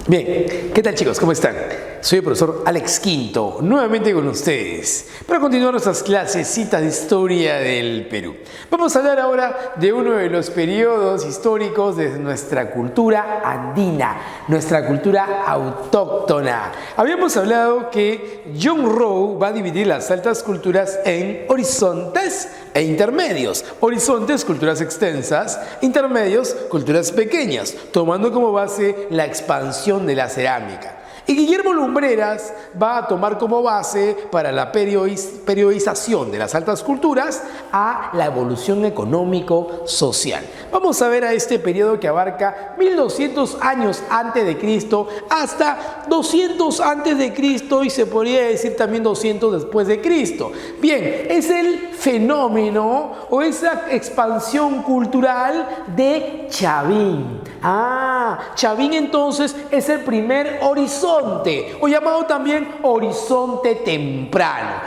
Bien, ¿qué tal chicos? ¿Cómo están? Soy el profesor Alex Quinto, nuevamente con ustedes, para continuar nuestras clasecitas de historia del Perú. Vamos a hablar ahora de uno de los periodos históricos de nuestra cultura andina, nuestra cultura autóctona. Habíamos hablado que John Rowe va a dividir las altas culturas en horizontes e intermedios. Horizontes, culturas extensas; intermedios, culturas pequeñas, tomando como base la expansión de la cerámica. Y Guillermo Lumbreras va a tomar como base para la periodización de las altas culturas a la evolución económico-social. Vamos a ver a este periodo que abarca 1200 años antes de Cristo hasta 200 antes de Cristo y se podría decir también 200 después de Cristo. Bien, es el fenómeno o esa expansión cultural de Chavín. Chavín entonces es el primer horizonte, o llamado también horizonte temprano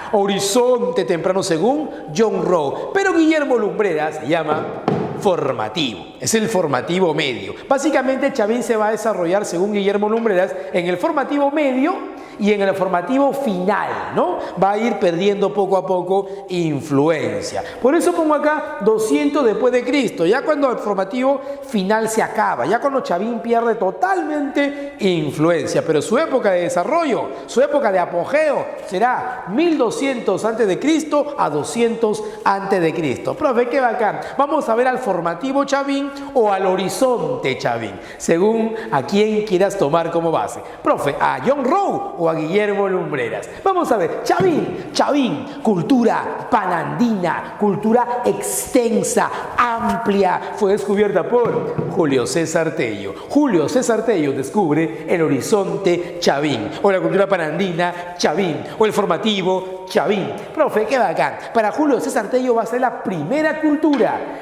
según John Rowe, pero Guillermo Lumbreras se llama formativo, es el formativo medio. Básicamente Chavín se va a desarrollar según Guillermo Lumbreras en el formativo medio y en el formativo final, ¿no? Va a ir perdiendo poco a poco influencia. Por eso pongo acá 200 después de Cristo, ya cuando el formativo final se acaba, ya cuando Chavín pierde totalmente influencia, pero su época de desarrollo, su época de apogeo será 1200 antes de Cristo a 200 antes de Cristo. Profe, qué bacán. Vamos a ver al formativo Chavín o al horizonte Chavín, según a quién quieras tomar como base. Profe, ¿a John Rowe o a Guillermo Lumbreras? Vamos a ver, Chavín, cultura panandina, cultura extensa, amplia, fue descubierta por Julio César Tello. Julio César Tello descubre el horizonte Chavín, o la cultura panandina Chavín, o el formativo Chavín. Profe, qué bacán. Para Julio César Tello va a ser la primera cultura,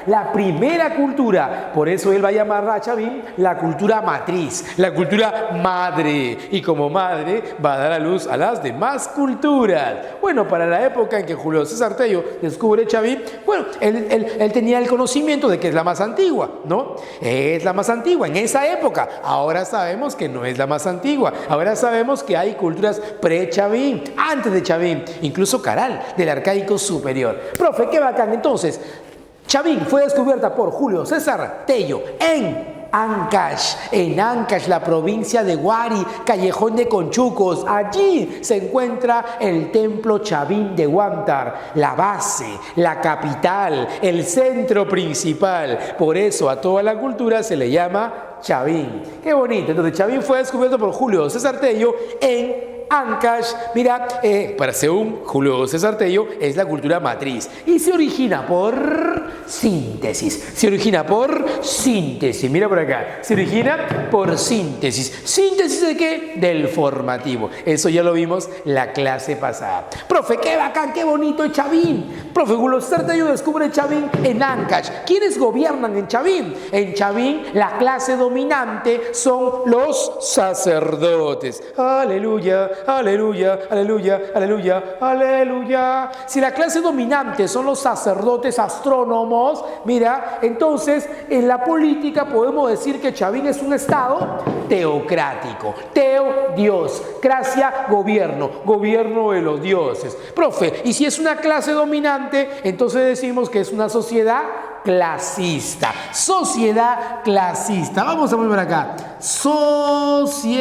por eso él va a llamar a Chavín la cultura matriz, la cultura madre, y como madre va a dar a luz a las demás culturas. Bueno, para la época en que Julio César Tello descubre Chavín, bueno, él tenía el conocimiento de que es la más antigua, ¿no? Es la más antigua en esa época. Ahora sabemos que no es la más antigua. Ahora sabemos que hay culturas pre-Chavín, antes de Chavín, incluso Caral, del arcaico superior. Profe, qué bacán. Entonces, Chavín fue descubierta por Julio César Tello en Ancash, la provincia de Huari, Callejón de Conchucos. Allí se encuentra el templo Chavín de Huántar, la base, la capital, el centro principal. Por eso a toda la cultura se le llama Chavín. Qué bonito. Entonces Chavín fue descubierto por Julio César Tello en Ancash. Mira, según Julio César Tello, es la cultura matriz y se origina por síntesis. Mira por acá, se origina por síntesis. ¿Síntesis de qué? Del formativo. Eso ya lo vimos la clase pasada. Profe, qué bacán, qué bonito es Chavín. Profe, Julio César Tello descubre Chavín en Ancash. ¿Quiénes gobiernan en Chavín? En Chavín la clase dominante son los sacerdotes. Aleluya. Aleluya, aleluya, aleluya, aleluya. Si la clase dominante son los sacerdotes astrónomos, mira, entonces en la política podemos decir que Chavín es un estado teocrático. Teo, Dios, cracia, gobierno de los dioses. Profe, y si es una clase dominante, entonces decimos que es una sociedad clasista. Sociedad clasista. Vamos a volver acá. Sociedad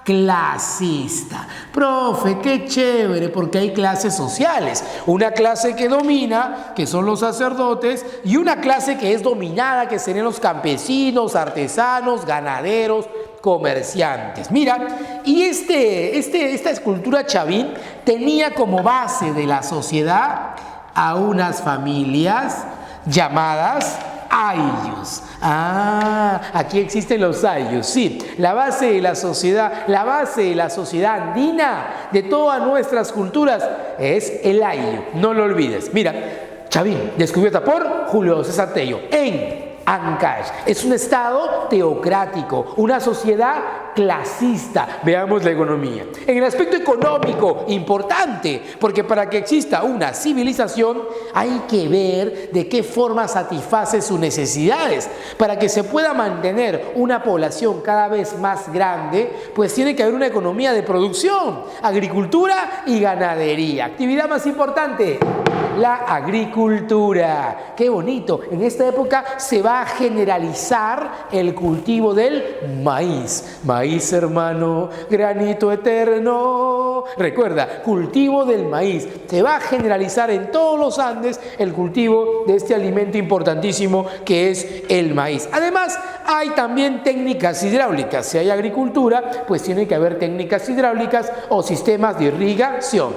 clasista. Profe, qué chévere, porque hay clases sociales. Una clase que domina, que son los sacerdotes, y una clase que es dominada, que serían los campesinos, artesanos, ganaderos, comerciantes. Mira, y esta escultura Chavín tenía como base de la sociedad a unas familias llamadas ayllus. Aquí existen los ayllus, sí. La base de la sociedad andina de todas nuestras culturas es el ayllu. No lo olvides. Mira, Chavín, descubierta por Julio César Tello en Ancash. Es un estado teocrático, una sociedad clasista. Veamos la economía. En el aspecto económico, importante, porque para que exista una civilización hay que ver de qué forma satisface sus necesidades. Para que se pueda mantener una población cada vez más grande, pues tiene que haber una economía de producción, agricultura y ganadería. Actividad más importante, la agricultura. ¡Qué bonito! En esta época se va a generalizar el cultivo del maíz. Maíz, hermano, granito eterno. Recuerda, cultivo del maíz. Se va a generalizar en todos los Andes el cultivo de este alimento importantísimo que es el maíz. Además, hay también técnicas hidráulicas. Si hay agricultura, pues tiene que haber técnicas hidráulicas o sistemas de irrigación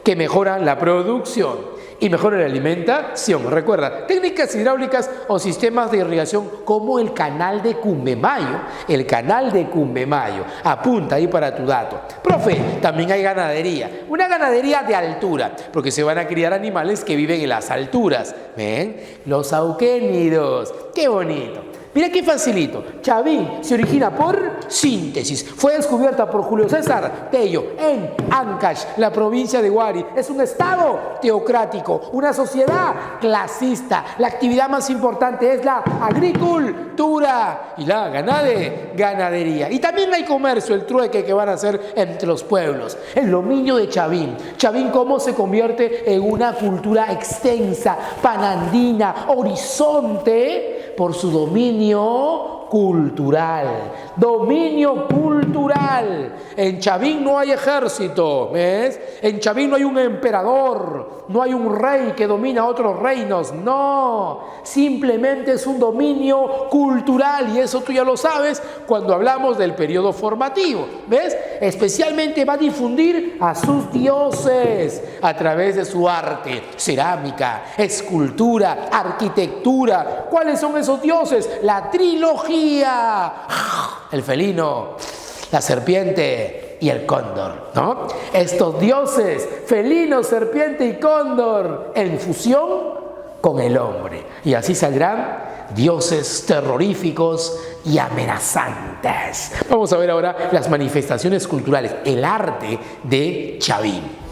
que mejoran la producción y mejora la alimentación. Recuerda, técnicas hidráulicas o sistemas de irrigación como el canal de Cumbemayo. El canal de Cumbemayo. Apunta ahí para tu dato. Profe, también hay ganadería. Una ganadería de altura, porque se van a criar animales que viven en las alturas. ¿Ven? Los auquénidos. ¡Qué bonito! Mira qué facilito. Chavín se origina por síntesis. Fue descubierta por Julio César Tello en Ancash, la provincia de Huari. Es un estado teocrático, una sociedad clasista. La actividad más importante es la agricultura y la ganadería. Y también hay comercio, el trueque que van a hacer entre los pueblos. El dominio de Chavín. Chavín, cómo se convierte en una cultura extensa, panandina, horizonte, por su dominio cultural. Dominio cultural. En Chavín no hay ejército, ¿ves? En Chavín no hay un emperador, no hay un rey que domina otros reinos, no. Simplemente es un dominio cultural y eso tú ya lo sabes cuando hablamos del periodo formativo, ¿ves? Especialmente va a difundir a sus dioses a través de su arte, cerámica, escultura, arquitectura. ¿Cuáles son esos dioses? La trilogía, el felino, la serpiente y el cóndor, ¿no? Estos dioses, felino, serpiente y cóndor, en fusión con el hombre. Y así saldrán dioses terroríficos y amenazantes. Vamos a ver ahora las manifestaciones culturales, el arte de Chavín.